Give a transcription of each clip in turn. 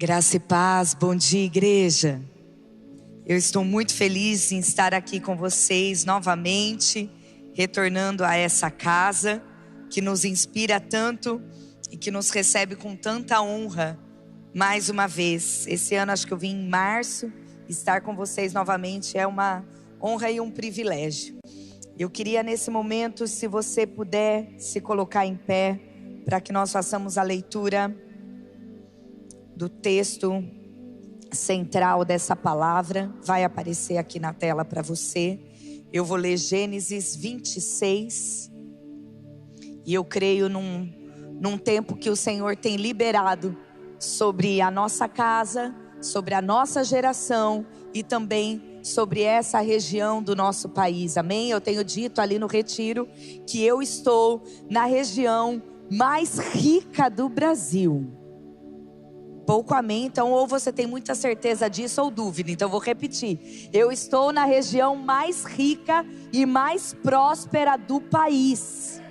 Graça e paz, bom dia, igreja. Eu estou muito feliz em estar aqui com vocês novamente, retornando a essa casa que nos inspira tanto e que nos recebe com tanta honra mais uma vez. Esse ano acho que eu vim em março, estar com vocês novamente é uma honra e um privilégio. Eu queria nesse momento, se você puder se colocar em pé, para que nós façamos a leitura do texto central dessa palavra. Vai aparecer aqui na tela para você. Eu vou ler Gênesis 26. E eu creio num tempo que o Senhor tem liberado sobre a nossa casa, sobre a nossa geração e também sobre essa região do nosso país. Amém? Eu tenho dito ali no retiro que eu estou na região mais rica do Brasil. Pouco amém, então ou você tem muita certeza disso ou dúvida, então vou repetir. Eu estou na região mais rica e mais próspera do país.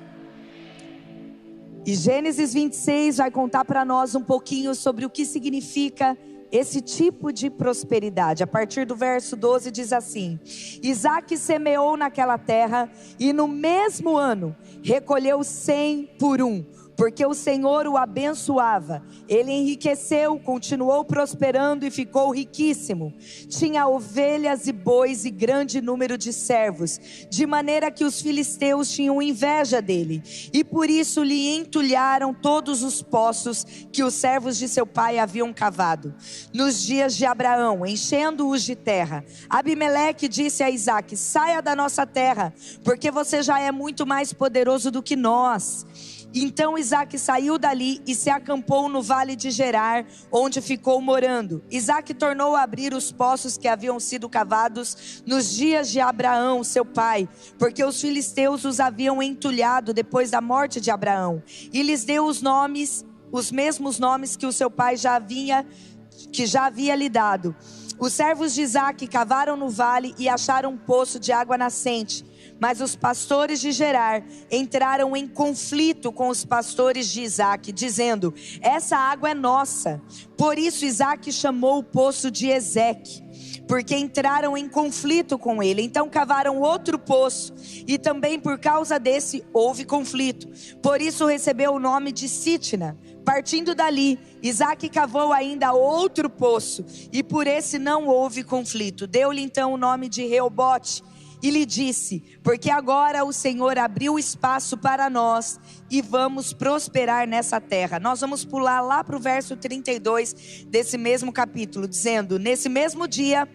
E Gênesis 26 vai contar para nós um pouquinho sobre o que significa esse tipo de prosperidade. A partir do verso 12 diz assim: Isaac semeou naquela terra e no mesmo ano recolheu 100 por um. Porque o Senhor o abençoava, ele enriqueceu, continuou prosperando e ficou riquíssimo. Tinha ovelhas e bois e grande número de servos, de maneira que os filisteus tinham inveja dele. E por isso lhe entulharam todos os poços que os servos de seu pai haviam cavado. Nos dias de Abraão, enchendo-os de terra, Abimeleque disse a Isaac: saia da nossa terra, porque você já é muito mais poderoso do que nós. Então Isaac saiu dali e se acampou no vale de Gerar, onde ficou morando. Isaac tornou a abrir os poços que haviam sido cavados nos dias de Abraão, seu pai, porque os filisteus os haviam entulhado depois da morte de Abraão. E lhes deu os mesmos nomes que o seu pai já havia lhe dado. Os servos de Isaac cavaram no vale e acharam um poço de água nascente. Mas os pastores de Gerar entraram em conflito com os pastores de Isaac, dizendo: essa água é nossa. Por isso Isaac chamou o poço de Ezeque, porque entraram em conflito com ele. Então cavaram outro poço, e também por causa desse houve conflito. Por isso recebeu o nome de Sitna. Partindo dali, Isaac cavou ainda outro poço, e por esse não houve conflito. Deu-lhe então o nome de Reobote. E lhe disse: porque agora o Senhor abriu espaço para nós e vamos prosperar nessa terra. Nós vamos pular lá para o verso 32 desse mesmo capítulo, dizendo: nesse mesmo dia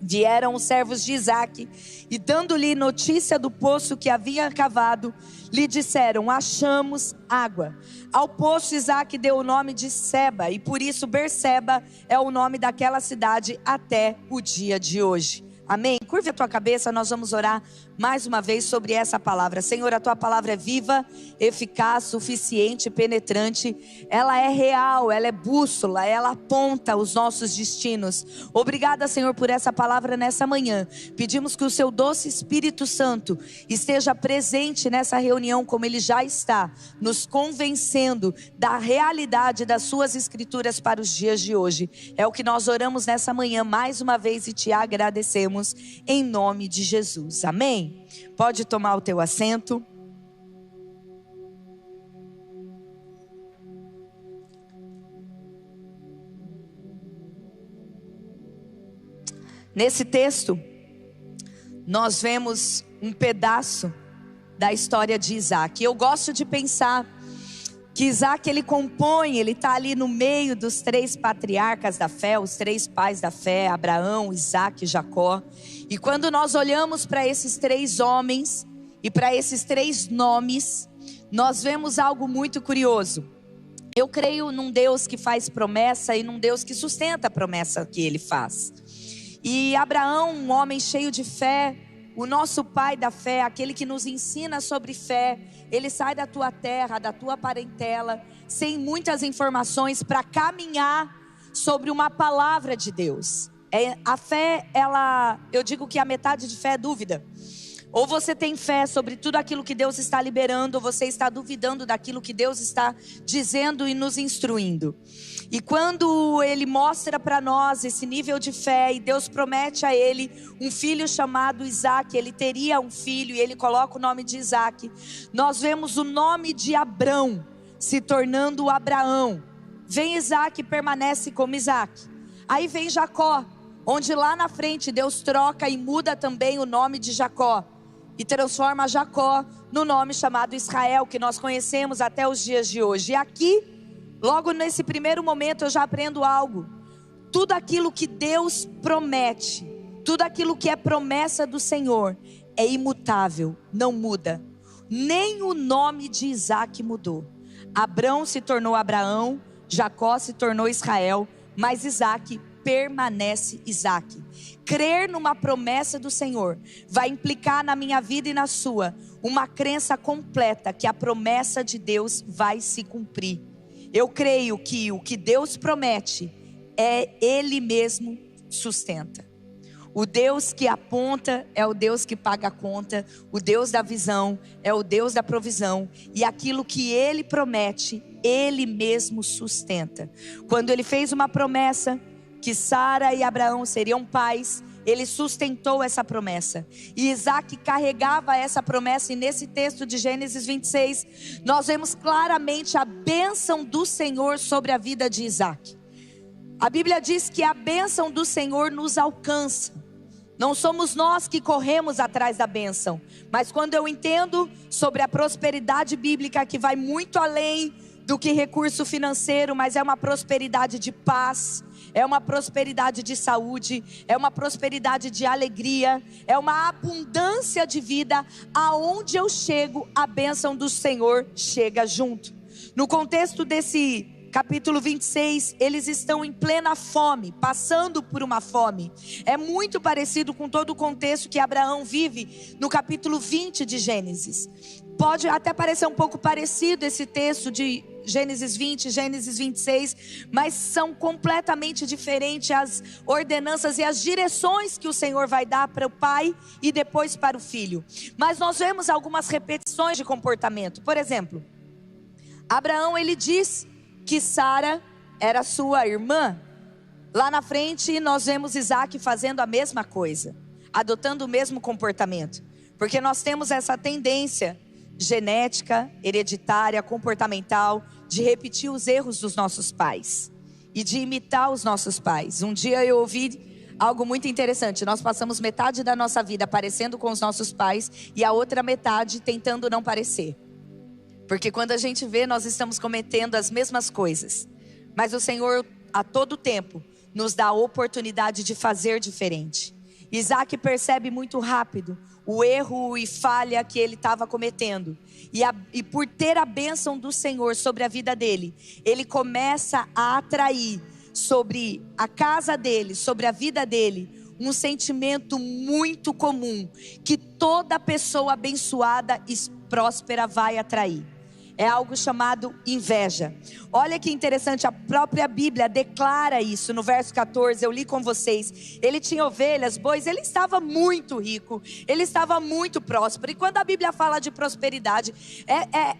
vieram os servos de Isaac e, dando-lhe notícia do poço que havia cavado, lhe disseram: achamos água. Ao poço Isaac deu o nome de Seba, e por isso Berseba é o nome daquela cidade até o dia de hoje. Amém? Curve a tua cabeça, nós vamos orar mais uma vez sobre essa palavra. Senhor, a tua palavra é viva, eficaz, suficiente, penetrante. Ela é real, ela é bússola, ela aponta os nossos destinos. Obrigada, Senhor, por essa palavra nessa manhã. Pedimos que o seu doce Espírito Santo esteja presente nessa reunião, como ele já está, nos convencendo da realidade das suas escrituras para os dias de hoje. É o que nós oramos nessa manhã mais uma vez e te agradecemos em nome de Jesus. Amém? Pode tomar o teu assento. Nesse texto, nós vemos um pedaço da história de Isaac. Eu gosto de pensar que Isaac, ele está ali no meio dos 3 patriarcas da fé, os 3 pais da fé, Abraão, Isaac e Jacó. E quando nós olhamos para esses 3 homens e para esses 3 nomes, nós vemos algo muito curioso. Eu creio num Deus que faz promessa e num Deus que sustenta a promessa que ele faz. E Abraão, um homem cheio de fé, o nosso pai da fé, aquele que nos ensina sobre fé, ele sai da tua terra, da tua parentela, sem muitas informações, para caminhar sobre uma palavra de Deus. A fé, eu digo que a metade de fé é dúvida. Ou você tem fé sobre tudo aquilo que Deus está liberando, ou você está duvidando daquilo que Deus está dizendo e nos instruindo. E quando Ele mostra para nós esse nível de fé, e Deus promete a ele um filho chamado Isaac, ele teria um filho e ele coloca o nome de Isaac. Nós vemos o nome de Abrão se tornando Abraão. Vem Isaac e permanece como Isaac. Aí vem Jacó, onde lá na frente Deus troca e muda também o nome de Jacó e transforma Jacó no nome chamado Israel, que nós conhecemos até os dias de hoje. E aqui, logo nesse primeiro momento, eu já aprendo algo. Tudo aquilo que Deus promete, tudo aquilo que é promessa do Senhor, é imutável, não muda. Nem o nome de Isaac mudou. Abrão se tornou Abraão, Jacó se tornou Israel, mas Isaac permanece Isaac. Crer numa promessa do Senhor vai implicar na minha vida e na sua uma crença completa que a promessa de Deus vai se cumprir. Eu creio que o que Deus promete Ele mesmo sustenta. O Deus que aponta é o Deus que paga a conta. O Deus da visão é o Deus da provisão. E aquilo que Ele promete, Ele mesmo sustenta. Quando Ele fez uma promessa que Sara e Abraão seriam pais, Ele sustentou essa promessa. E Isaac carregava essa promessa. E nesse texto de Gênesis 26, nós vemos claramente a bênção do Senhor sobre a vida de Isaac. A Bíblia diz que a bênção do Senhor nos alcança. Não somos nós que corremos atrás da bênção. Mas quando eu entendo sobre a prosperidade bíblica, que vai muito além do que recurso financeiro, mas é uma prosperidade de paz, é uma prosperidade de saúde, é uma prosperidade de alegria, é uma abundância de vida. Aonde eu chego, a bênção do Senhor chega junto. No contexto desse capítulo 26, eles estão em plena fome, passando por uma fome. É muito parecido com todo o contexto que Abraão vive no capítulo 20 de Gênesis. Pode até parecer um pouco parecido esse texto de Gênesis 20, Gênesis 26, mas são completamente diferentes as ordenanças e as direções que o Senhor vai dar para o pai e depois para o filho. Mas nós vemos algumas repetições de comportamento. Por exemplo, Abraão, ele diz que Sara era sua irmã. Lá na frente nós vemos Isaac fazendo a mesma coisa, adotando o mesmo comportamento, porque nós temos essa tendência genética, hereditária, comportamental, de repetir os erros dos nossos pais e de imitar os nossos pais. Um dia eu ouvi algo muito interessante. Nós passamos metade da nossa vida parecendo com os nossos pais e a outra metade tentando não parecer. Porque quando a gente vê, nós estamos cometendo as mesmas coisas. Mas o Senhor, a todo tempo, nos dá a oportunidade de fazer diferente. Isaac percebe muito rápido o erro e falha que ele estava cometendo. E por ter a bênção do Senhor sobre a vida dele, ele começa a atrair sobre a casa dele, sobre a vida dele, um sentimento muito comum, que toda pessoa abençoada e próspera vai atrair. É algo chamado inveja. Olha que interessante, a própria Bíblia declara isso no verso 14, eu li com vocês. Ele tinha ovelhas, bois, ele estava muito rico, ele estava muito próspero. E quando a Bíblia fala de prosperidade,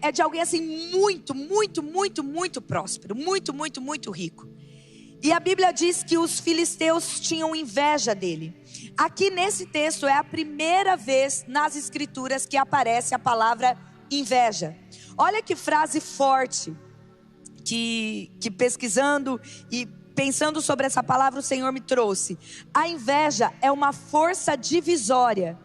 é de alguém assim muito, muito, muito, muito próspero, muito, muito, muito rico. E a Bíblia diz que os filisteus tinham inveja dele. Aqui nesse texto é a primeira vez nas escrituras que aparece a palavra inveja. Olha que frase forte que pesquisando e pensando sobre essa palavra o Senhor me trouxe. A inveja é uma força divisória,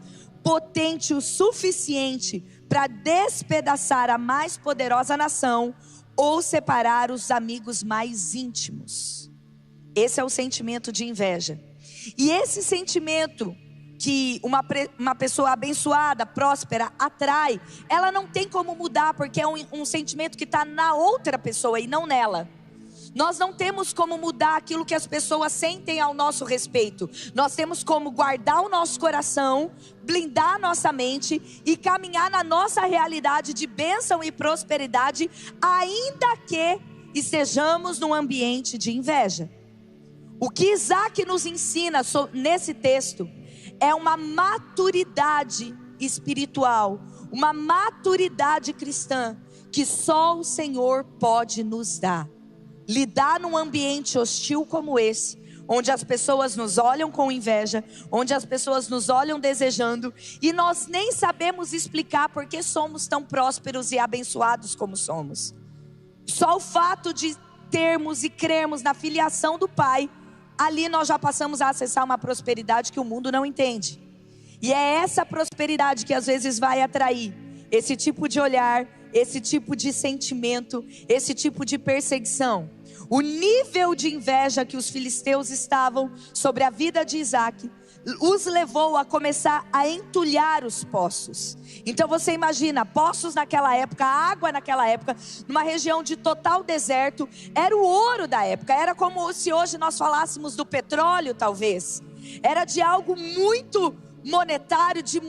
potente o suficiente para despedaçar a mais poderosa nação ou separar os amigos mais íntimos. Esse é o sentimento de inveja. E esse sentimento que uma pessoa abençoada, próspera, atrai, ela não tem como mudar, porque é um sentimento que está na outra pessoa e não nela. Nós não temos como mudar aquilo que as pessoas sentem ao nosso respeito. Nós temos como guardar o nosso coração, blindar a nossa mente e caminhar na nossa realidade de bênção e prosperidade, ainda que estejamos num ambiente de inveja. O que Isaac nos ensina nesse texto é uma maturidade espiritual, uma maturidade cristã que só o Senhor pode nos dar. Lidar num ambiente hostil como esse, onde as pessoas nos olham com inveja, onde as pessoas nos olham desejando, e nós nem sabemos explicar por que somos tão prósperos e abençoados como somos. Só o fato de termos e crermos na filiação do Pai, ali nós já passamos a acessar uma prosperidade que o mundo não entende. E é essa prosperidade que às vezes vai atrair esse tipo de olhar, esse tipo de sentimento, esse tipo de perseguição. O nível de inveja que os filisteus estavam sobre a vida de Isaac os levou a começar a entulhar os poços. Então você imagina, poços naquela época, água naquela época, numa região de total deserto, era o ouro da época. Era como se hoje nós falássemos do petróleo, talvez. Era de algo muito monetário, de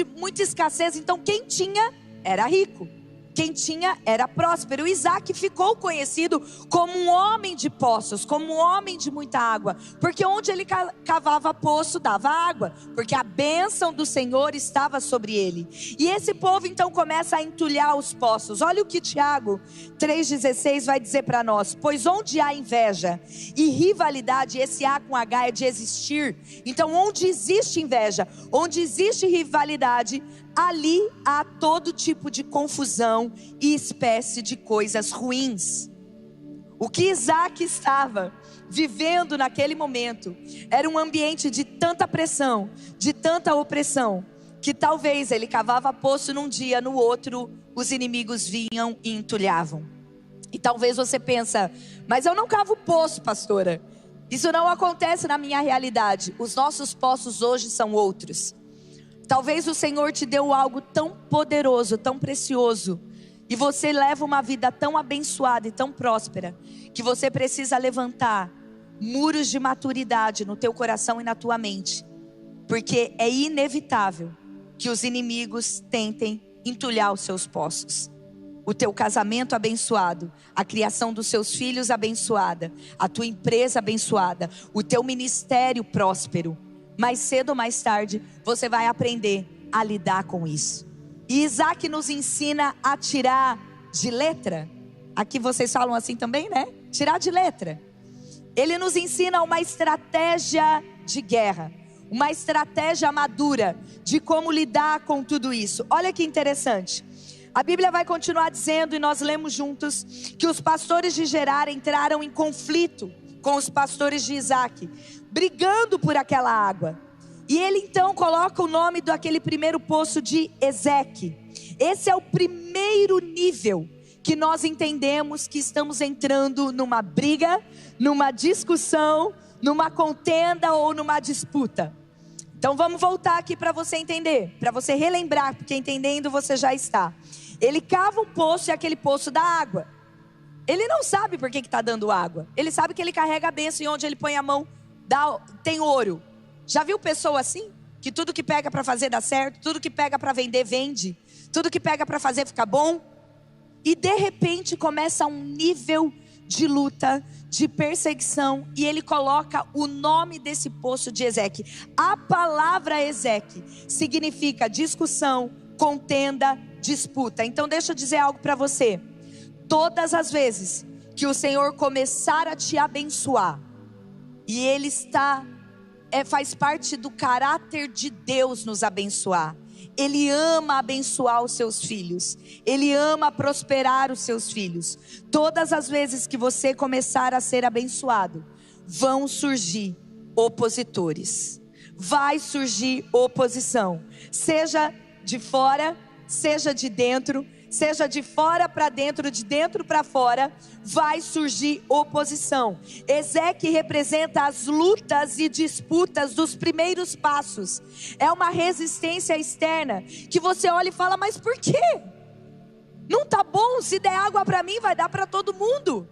muita escassez. Então quem tinha era rico, quem tinha era próspero. Isaac ficou conhecido como um homem de poços, como um homem de muita água, porque onde ele cavava poço dava água, porque a bênção do Senhor estava sobre ele. E esse povo então começa a entulhar os poços. Olha o que Tiago 3,16 vai dizer para nós: pois onde há inveja e rivalidade, esse A com H é de existir. Então onde existe inveja, onde existe rivalidade, ali há todo tipo de confusão e espécie de coisas ruins. O que Isaac estava vivendo naquele momento era um ambiente de tanta pressão, de tanta opressão, que talvez ele cavava poço num dia, no outro os inimigos vinham e entulhavam. E talvez você pensa: mas eu não cavo poço, pastora, isso não acontece na minha realidade. Os nossos poços hoje são outros. Talvez o Senhor te deu algo tão poderoso, tão precioso, e você leva uma vida tão abençoada e tão próspera, que você precisa levantar muros de maturidade no teu coração e na tua mente, porque é inevitável que os inimigos tentem entulhar os seus poços. O teu casamento abençoado, a criação dos seus filhos abençoada, a tua empresa abençoada, o teu ministério próspero. Mais cedo ou mais tarde, você vai aprender a lidar com isso. E Isaac nos ensina a tirar de letra. Aqui vocês falam assim também, né? Tirar de letra. Ele nos ensina uma estratégia de guerra, uma estratégia madura de como lidar com tudo isso. Olha que interessante. A Bíblia vai continuar dizendo, e nós lemos juntos, que os pastores de Gerar entraram em conflito com os pastores de Isaac, brigando por aquela água. E ele então coloca o nome daquele primeiro poço de Ezeque. Esse é o primeiro nível que nós entendemos que estamos entrando numa briga, numa discussão, numa contenda ou numa disputa. Então vamos voltar aqui para você entender, para você relembrar, porque entendendo você já está. Ele cava um poço e aquele poço dá água. Ele não sabe por que está dando água. Ele sabe que ele carrega a bênção e onde ele põe a mão tem ouro. Já viu pessoa assim? Que tudo que pega para fazer dá certo, tudo que pega para vender, vende, tudo que pega para fazer fica bom. E de repente começa um nível de luta, de perseguição, e ele coloca o nome desse poço de Ezeque. A palavra Ezeque significa discussão, contenda, disputa. Então deixa eu dizer algo para você. Todas as vezes que o Senhor começar a te abençoar, e Ele faz parte do caráter de Deus nos abençoar. Ele ama abençoar os seus filhos. Ele ama prosperar os seus filhos. Todas as vezes que você começar a ser abençoado, vão surgir opositores. Vai surgir oposição. Seja de fora, seja de dentro, seja de fora para dentro, de dentro para fora, vai surgir oposição. Ezeque representa as lutas e disputas dos primeiros passos. É uma resistência externa que você olha e fala: mas por quê? Não tá bom, se der água para mim vai dar para todo mundo.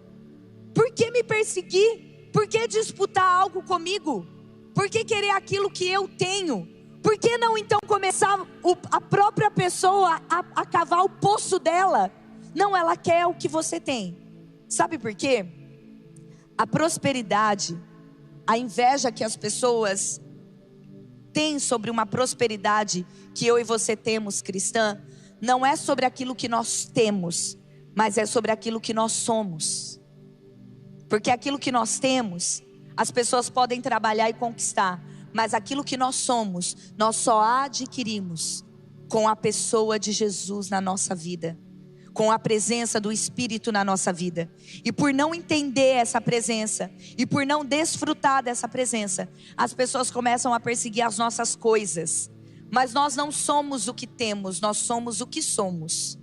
Por que me perseguir? Por que disputar algo comigo? Por que querer aquilo que eu tenho? Por que não então começar a própria pessoa a cavar o poço dela? Não, ela quer o que você tem. Sabe por quê? A prosperidade, a inveja que as pessoas tem sobre uma prosperidade que eu e você temos cristã, não é sobre aquilo que nós temos, mas é sobre aquilo que nós somos. Porque aquilo que nós temos, as pessoas podem trabalhar e conquistar, mas aquilo que nós somos, nós só adquirimos com a pessoa de Jesus na nossa vida, com a presença do Espírito na nossa vida. E por não entender essa presença, e por não desfrutar dessa presença, as pessoas começam a perseguir as nossas coisas. Mas nós não somos o que temos, nós somos o que somos.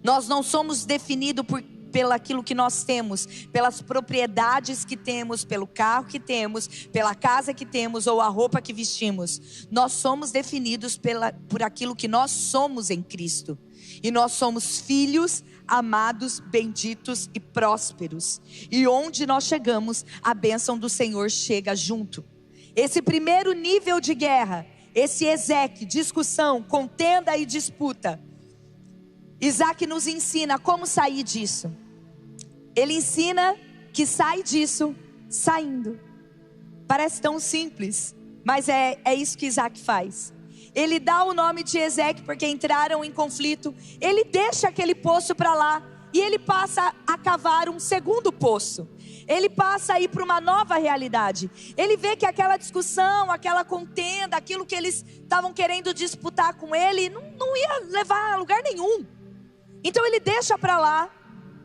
Nós não somos definidos pelo aquilo que nós temos, pelas propriedades que temos, pelo carro que temos, pela casa que temos ou a roupa que vestimos. Nós somos definidos por aquilo que nós somos em Cristo. E nós somos filhos amados, benditos e prósperos. E onde nós chegamos, a bênção do Senhor chega junto. Esse primeiro nível de guerra, esse Ezeque, discussão, contenda e disputa, Isaac nos ensina como sair disso. Ele ensina que sai disso saindo. Parece tão simples, mas é isso que Isaac faz. Ele dá o nome de Ezeque porque entraram em conflito. Ele deixa aquele poço para lá e ele passa a cavar um segundo poço. Ele passa a ir para uma nova realidade. Ele vê que aquela discussão, aquela contenda, aquilo que eles estavam querendo disputar com ele, não ia levar a lugar nenhum. Então ele deixa para lá,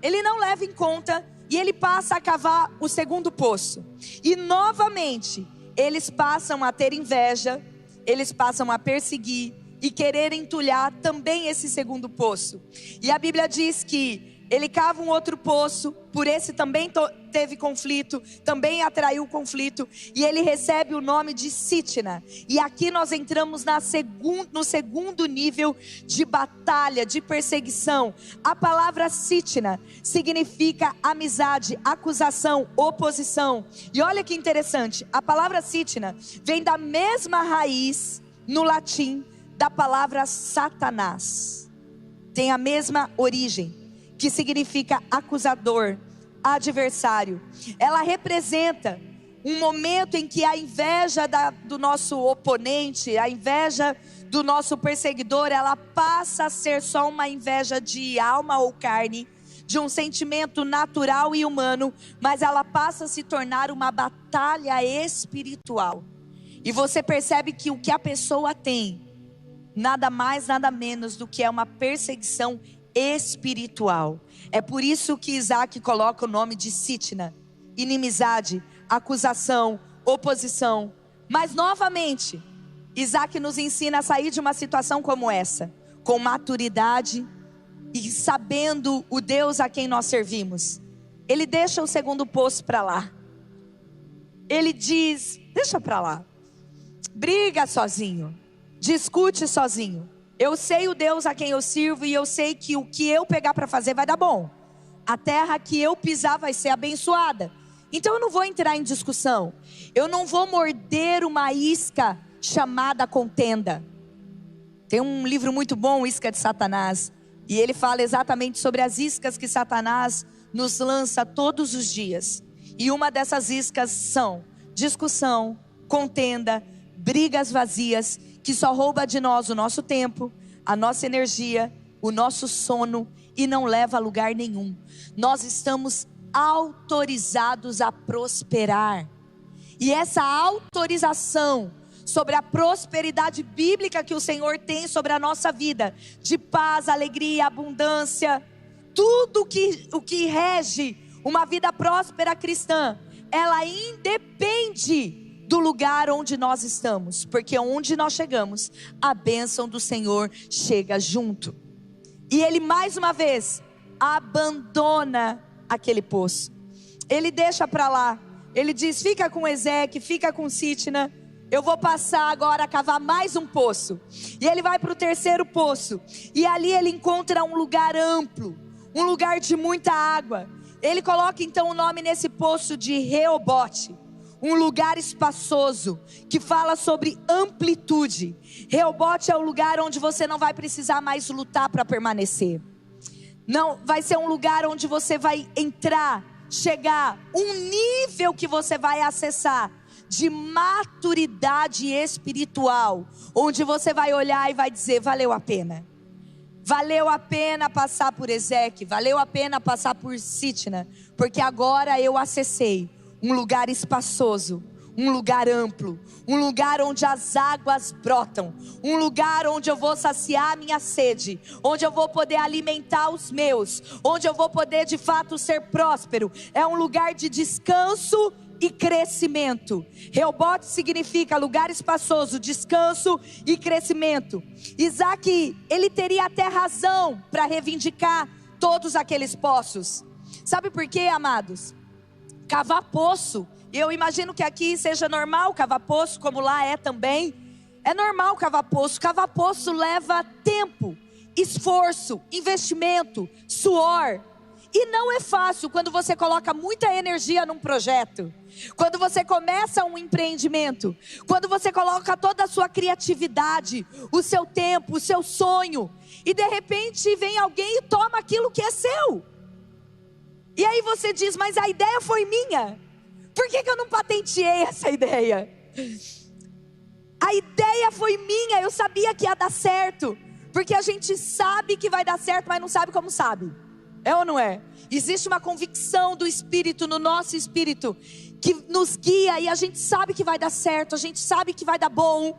ele não leva em conta e ele passa a cavar o segundo poço. E novamente, eles passam a ter inveja, eles passam a perseguir e querer entulhar também esse segundo poço. E a Bíblia diz que ele cava um outro poço, por esse também teve conflito, também atraiu conflito, e ele recebe o nome de Sitna. E aqui nós entramos no segundo nível de batalha, de perseguição. A palavra Sitna significa amizade, acusação, oposição. E olha que interessante, a palavra Sitna vem da mesma raiz no latim da palavra Satanás. Tem a mesma origem, que significa acusador, adversário. Ela representa um momento em que a inveja do nosso oponente, a inveja do nosso perseguidor, ela passa a ser só uma inveja de alma ou carne, de um sentimento natural e humano, mas ela passa a se tornar uma batalha espiritual. E você percebe que o que a pessoa tem, nada mais, nada menos do que é uma perseguição espiritual. É por isso que Isaac coloca o nome de Sitna: inimizade, acusação, oposição. Mas novamente, Isaac nos ensina a sair de uma situação como essa, com maturidade e sabendo o Deus a quem nós servimos. Ele deixa o segundo poço para lá. Ele diz: deixa para lá, briga sozinho, discute sozinho. Eu sei o Deus a quem eu sirvo e eu sei que o que eu pegar para fazer vai dar bom. A terra que eu pisar vai ser abençoada. Então eu não vou entrar em discussão. Eu não vou morder uma isca chamada contenda. Tem um livro muito bom, Isca de Satanás. E ele fala exatamente sobre as iscas que Satanás nos lança todos os dias. E uma dessas iscas são discussão, contenda, brigas vazias, que só rouba de nós o nosso tempo, a nossa energia, o nosso sono e não leva a lugar nenhum. Nós estamos autorizados a prosperar. E essa autorização sobre a prosperidade bíblica que o Senhor tem sobre a nossa vida, de paz, alegria, abundância, tudo o que rege uma vida próspera cristã, ela independe do lugar onde nós estamos, porque onde nós chegamos, a bênção do Senhor chega junto. E ele mais uma vez abandona aquele poço. Ele deixa para lá. Ele diz: fica com Ezeque, fica com Sitna. Eu vou passar agora a cavar mais um poço. E ele vai para o terceiro poço. E ali ele encontra um lugar amplo, um lugar de muita água. Ele coloca então o nome nesse poço de Reobote, um lugar espaçoso, que fala sobre amplitude. Reobote é o lugar onde você não vai precisar mais lutar para permanecer. Não, vai ser um lugar onde você vai entrar, chegar, um nível que você vai acessar, de maturidade espiritual, onde você vai olhar e vai dizer: valeu a pena. Valeu a pena passar por Ezequiel, valeu a pena passar por Sitna, porque agora eu acessei um lugar espaçoso, um lugar amplo, um lugar onde as águas brotam, um lugar onde eu vou saciar a minha sede, onde eu vou poder alimentar os meus, onde eu vou poder de fato ser próspero. É um lugar de descanso e crescimento. Rehobote significa lugar espaçoso, descanso e crescimento. Isaac, ele teria até razão para reivindicar todos aqueles poços. Sabe por quê, amados? Cavar poço, eu imagino que aqui seja normal cavar poço, como lá é também. É normal cavar poço. Cavar poço leva tempo, esforço, investimento, suor. E não é fácil quando você coloca muita energia num projeto, quando você começa um empreendimento, quando você coloca toda a sua criatividade, o seu tempo, o seu sonho, e de repente vem alguém e toma aquilo que é seu. E aí você diz: mas a ideia foi minha, por que eu não patenteei essa ideia? A ideia foi minha, eu sabia que ia dar certo, porque a gente sabe que vai dar certo, mas não sabe como sabe. É ou não é? Existe uma convicção do Espírito no nosso espírito que nos guia, e a gente sabe que vai dar certo, a gente sabe que vai dar bom,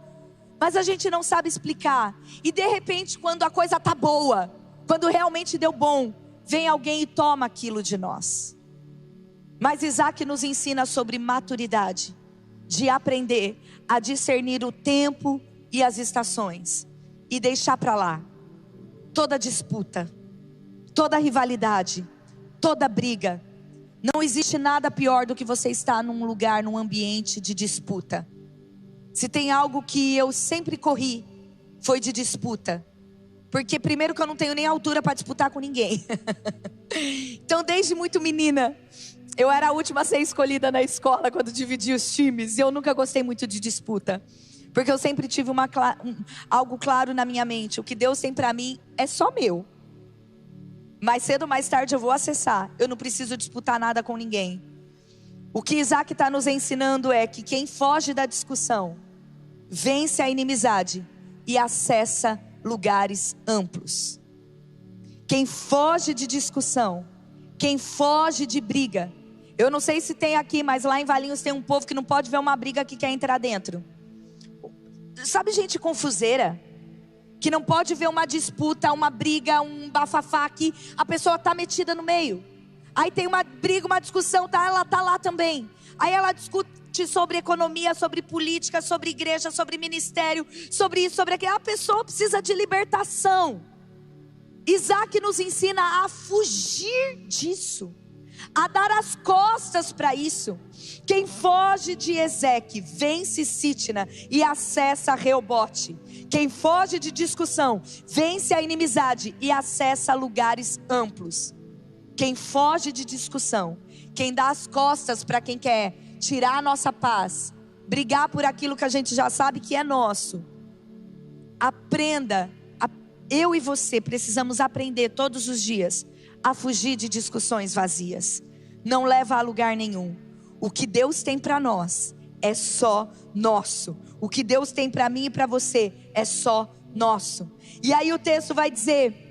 mas a gente não sabe explicar. E de repente, quando a coisa tá boa, quando realmente deu bom, vem alguém e toma aquilo de nós. Mas Isaac nos ensina sobre maturidade, de aprender a discernir o tempo e as estações, e deixar para lá toda disputa, toda rivalidade, toda briga. Não existe nada pior do que você estar num lugar, num ambiente de disputa. Se tem algo que eu sempre corri, foi de disputa. Porque primeiro que eu não tenho nem altura para disputar com ninguém. Então desde muito menina, eu era a última a ser escolhida na escola quando dividia os times. E eu nunca gostei muito de disputa. Porque eu sempre tive algo claro na minha mente: o que Deus tem para mim é só meu. Mais cedo ou mais tarde eu vou acessar. Eu não preciso disputar nada com ninguém. O que Isaac está nos ensinando é que quem foge da discussão vence a inimizade e acessa lugares amplos. Quem foge de discussão, quem foge de briga. Eu não sei se tem aqui, mas lá em Valinhos tem um povo que não pode ver uma briga que quer entrar dentro. Sabe, gente confuseira, que não pode ver uma disputa, uma briga, um bafafá, que a pessoa está metida no meio. Aí tem uma briga, uma discussão, ela está lá também. Aí ela discute sobre economia, sobre política, sobre igreja, sobre ministério, sobre isso, sobre aquilo. A pessoa precisa de libertação. Isaac nos ensina a fugir disso, a dar as costas para isso. Quem foge de Ezequiel vence Sitna e acessa Rehobote. Quem foge de discussão vence a inimizade e acessa lugares amplos. Quem foge de discussão, quem dá as costas para quem quer tirar a nossa paz, brigar por aquilo que a gente já sabe que é nosso. Aprenda, eu e você precisamos aprender todos os dias a fugir de discussões vazias. Não leva a lugar nenhum. O que Deus tem para nós é só nosso. O que Deus tem para mim e para você é só nosso. E aí o texto vai dizer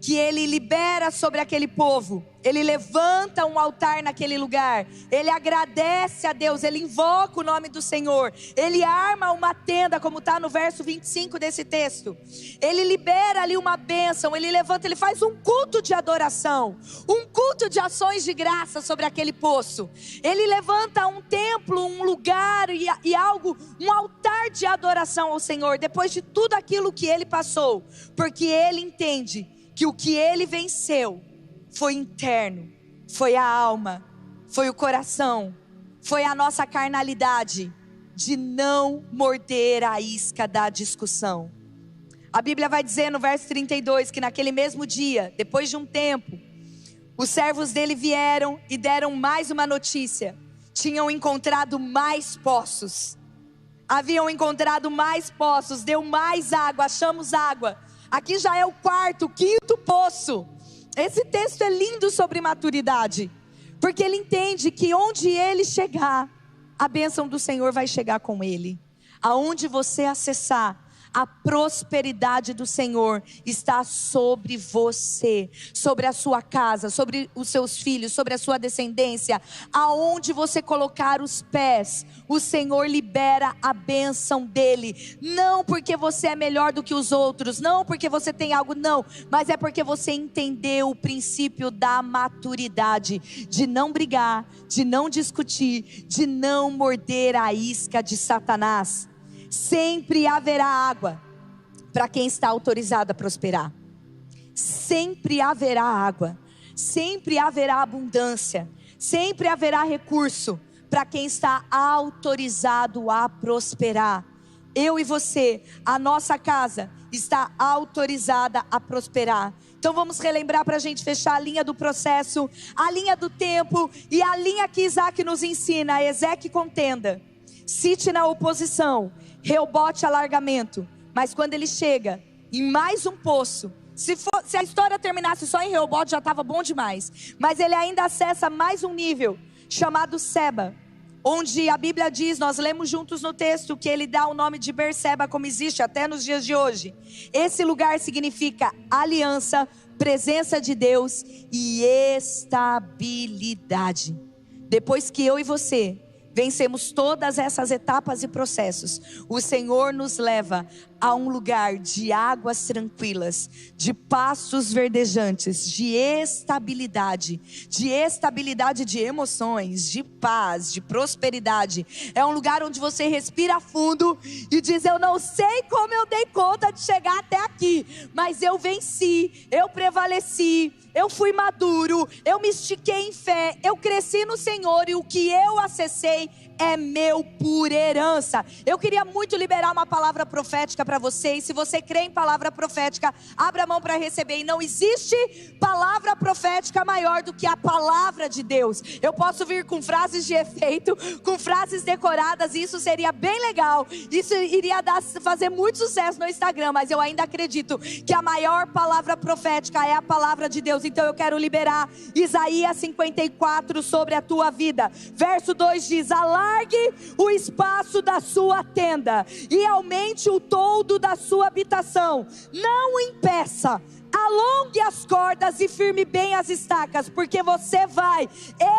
que ele libera sobre aquele povo. Ele levanta um altar naquele lugar. Ele agradece a Deus. Ele invoca o nome do Senhor. Ele arma uma tenda, como está no verso 25 desse texto. Ele libera ali uma bênção. Ele levanta, ele faz um culto de adoração. Um culto de ações de graça sobre aquele poço. Ele levanta um templo, um lugar e algo, um altar de adoração ao Senhor. Depois de tudo aquilo que ele passou. Porque ele entende que o que ele venceu foi interno, foi a alma, foi o coração, foi a nossa carnalidade de não morder a isca da discussão. A Bíblia vai dizer no verso 32 que naquele mesmo dia, depois de um tempo, os servos dele vieram e deram mais uma notícia. Tinham encontrado mais poços. Haviam encontrado mais poços, deu mais água, achamos água. Aqui já é o quarto, quinto poço. Esse texto é lindo sobre maturidade, porque ele entende que onde ele chegar, a bênção do Senhor vai chegar com ele. Aonde você acessar, a prosperidade do Senhor está sobre você, sobre a sua casa, sobre os seus filhos, sobre a sua descendência. Aonde você colocar os pés, o Senhor libera a bênção dele. Não porque você é melhor do que os outros, não porque você tem algo, não. Mas é porque você entendeu o princípio da maturidade, de não brigar, de não discutir, de não morder a isca de Satanás. Sempre haverá água para quem está autorizado a prosperar. Sempre haverá água. Sempre haverá abundância. Sempre haverá recurso para quem está autorizado a prosperar. Eu e você, a nossa casa está autorizada a prosperar. Então vamos relembrar para a gente fechar a linha do processo, a linha do tempo e a linha que Isaac nos ensina. Ezeque contenda, Site na oposição, Reobote alargamento. Mas quando ele chega em mais um poço, se a história terminasse só em Reobote já estava bom demais. Mas ele ainda acessa mais um nível, chamado Seba. Onde a Bíblia diz, nós lemos juntos no texto, que ele dá o nome de Berseba, como existe até nos dias de hoje. Esse lugar significa aliança, presença de Deus e estabilidade. Depois que eu e você vencemos todas essas etapas e processos, o Senhor nos leva a um lugar de águas tranquilas, de pastos verdejantes, de estabilidade de emoções, de paz, de prosperidade. É um lugar onde você respira fundo e diz: eu não sei como eu dei conta de chegar até aqui, mas eu venci, eu prevaleci, eu fui maduro, eu me estiquei em fé, eu cresci no Senhor e o que eu acessei é meu por herança. Eu queria muito liberar uma palavra profética para vocês. Se você crê em palavra profética, abra a mão para receber. E não existe palavra profética maior do que a palavra de Deus. Eu posso vir com frases de efeito, com frases decoradas, e isso seria bem legal. Isso iria fazer muito sucesso no Instagram, mas eu ainda acredito que a maior palavra profética é a palavra de Deus. Então eu quero liberar Isaías 54 sobre a tua vida. Verso 2 diz: alargue o espaço da sua tenda e aumente o toldo da sua habitação. Não impeça, alongue as cordas e firme bem as estacas, porque você vai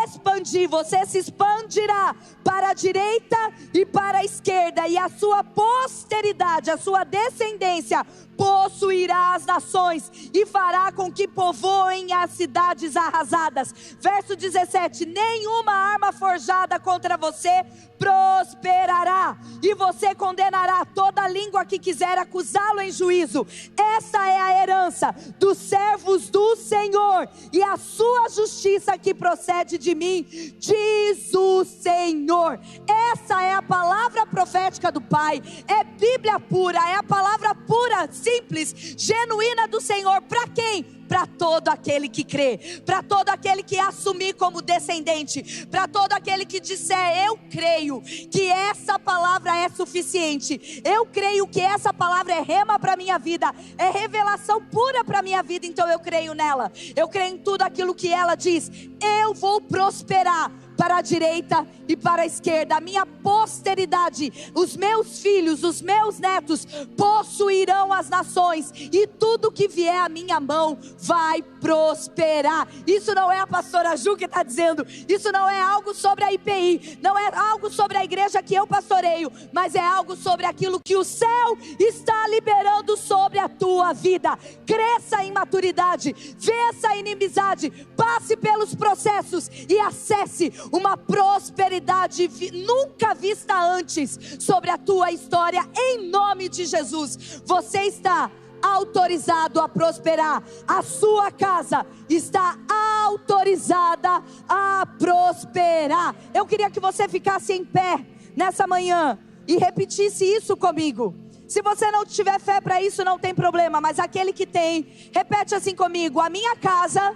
expandir, você se expandirá para a direita e para a esquerda, e a sua posteridade, a sua descendência possuirá as nações e fará com que povoem as cidades arrasadas. Verso 17: nenhuma arma forjada contra você prosperará, e você condenará toda língua que quiser acusá-lo em juízo. Essa é a herança dos servos do Senhor e a sua justiça que procede de mim, diz o Senhor. Essa é a palavra profética do Pai, é Bíblia pura, é a palavra pura, simples, genuína do Senhor. Para quem? Para todo aquele que crê, para todo aquele que assumir como descendente, para todo aquele que disser: eu creio que essa palavra é suficiente, eu creio que essa palavra é rema para minha vida, é revelação pura para minha vida, então eu creio nela, eu creio em tudo aquilo que ela diz. Eu vou prosperar para a direita e para a esquerda, a minha posteridade, os meus filhos, os meus netos possuirão as nações, e tudo que vier à minha mão vai prosperar. Isso não é a pastora Ju que está dizendo, isso não é algo sobre a IPI, não é algo sobre a igreja que eu pastoreio, mas é algo sobre aquilo que o céu está liberando sobre a tua vida. Cresça em maturidade, vença a inimizade, passe pelos processos e acesse uma prosperidade nunca vista antes sobre a tua história, em nome de Jesus. Você está autorizado a prosperar, a sua casa está autorizada a prosperar. Eu queria que você ficasse em pé nessa manhã e repetisse isso comigo. Se você não tiver fé para isso, não tem problema, mas aquele que tem, repete assim comigo: a minha casa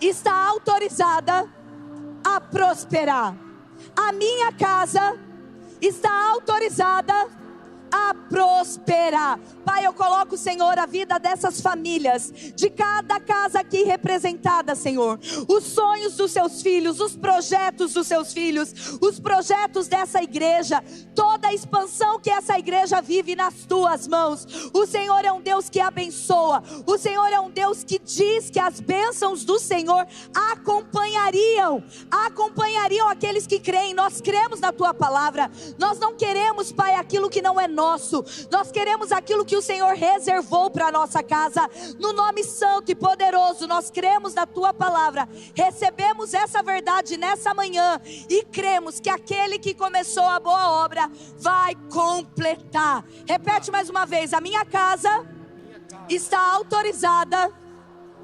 está autorizada a prosperar. A minha casa está autorizada a prosperar. Pai, eu coloco, Senhor, a vida dessas famílias, de cada casa aqui representada, Senhor, os sonhos dos seus filhos, os projetos dos seus filhos, os projetos dessa igreja, toda a expansão que essa igreja vive nas tuas mãos. O Senhor é um Deus que abençoa, o Senhor é um Deus que diz que as bênçãos do Senhor acompanhariam aqueles que creem. Nós cremos na tua palavra, nós não queremos, Pai, aquilo que não é nosso, nós queremos aquilo que o Senhor reservou para a nossa casa. No nome santo e poderoso, nós cremos na tua palavra, recebemos essa verdade nessa manhã e cremos que aquele que começou a boa obra vai completar. Repete mais uma vez: a minha casa está autorizada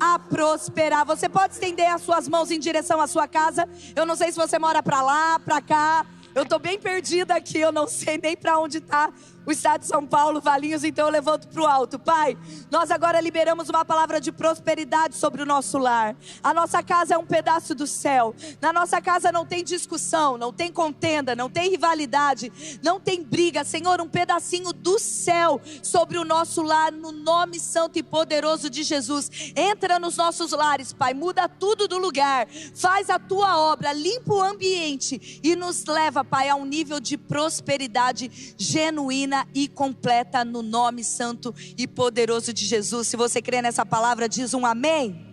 a prosperar. Você pode estender as suas mãos em direção à sua casa. Eu não sei se você mora para lá, para cá. Eu estou bem perdida aqui, eu não sei nem para onde está o estado de São Paulo, Valinhos, então eu levanto para o alto. Pai, nós agora liberamos uma palavra de prosperidade sobre o nosso lar. A nossa casa é um pedaço do céu. Na nossa casa não tem discussão, não tem contenda, não tem rivalidade, não tem briga. Senhor, um pedacinho do céu sobre o nosso lar, no nome santo e poderoso de Jesus. Entra nos nossos lares, Pai, muda tudo do lugar, faz a tua obra, limpa o ambiente e nos leva, Pai, a um nível de prosperidade genuína e completa, no nome santo e poderoso de Jesus. Se você crê nessa palavra, diz um amém.